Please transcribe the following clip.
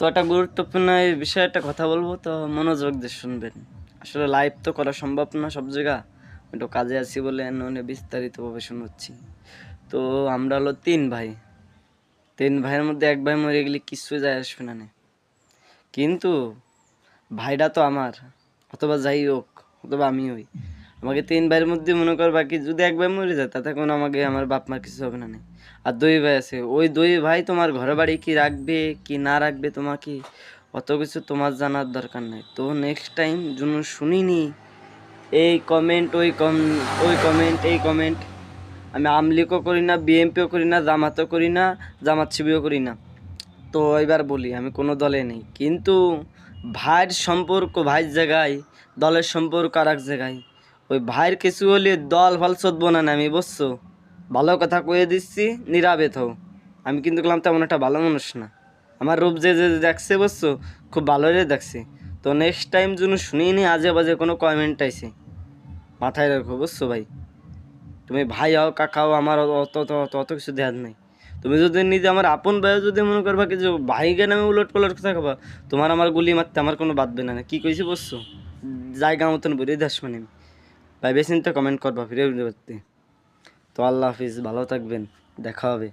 তো একটা গুরুত্বপূর্ণ এই বিষয়ে একটা কথা বলবো, তো মনোযোগ দিয়ে শুনবেন। আসলে লাইভ তো করা সম্ভব না সব জায়গা, একটু কাজে আছি বলে এনে বিস্তারিতভাবে শোনাচ্ছি। তো আমরা হলো 3 ভাই। 3 ভাইয়ের মধ্যে এক ভাই মরে গেলে কিছুই যায় আসবে না নে। কিন্তু ভাইটা তো আমার, অথবা যাই হোক, অথবা আমি হই, আমাকে 3 ভাইয়ের মধ্যে মনে কর বাকি যদি এক ভাই মরে যায় তাতে কোনো আমাকে আমার বাপ মার কিছু হবে না নে। আর 2 ভাই আছে, ওই 2 ভাই তোমার ঘরে বাড়ি কি রাখবে কি না রাখবে তোমাকে অত কিছু তোমার জানার দরকার নাই। তো নেক্সট টাইম যেন শুনিনি এই কমেন্ট ওই কমেন্ট এই কমেন্ট। আমি আমলিগও করি না, বিএমপিও করি না, জামাতও করি না, জামাত শিবিরও করি না। তো এবার বলি আমি কোনো দলে নেই, কিন্তু ভাইয়ের সম্পর্ক ভাইয়ের জায়গায়, দলের সম্পর্ক আর এক জায়গায়। ওই ভাইয়ের কিছু হলে দল ফল চোদবো না আমি, বুঝছো? ভালো কথা কয়ে দিচ্ছি, নীরবে থাও। আমি কিন্তু বললাম তেমন একটা ভালো মানুষ না। আমার রূপ যে যে দেখছে, বুঝছো, খুব ভালোই দেখছে। তো নেক্সট টাইম যেন শুনিনি আজে বাজে কোনো কমেন্ট আইছে, মাথায় রাখো, বুঝছো ভাই? তুমি ভাই হও কাকা হও, আমার অত অত অত অত কিছু দেওয়ার নাই। তুমি যদি নিজে আমার আপন ভাইও যদি মনে করবা কি যে ভাইকে নামে উলট পালট কথা খাবা, তোমার আমার গুলি মারতে আমার কোনো বাদবে না। কি কইছি বুঝছো? জায়গা মতন বেরিয়ে দাস মানে ভাই বেশি চিন্তা কমেন্ট করবা ফিরে। তো আল্লাহ হাফিজ, ভালো থাকবেন, দেখা হবে।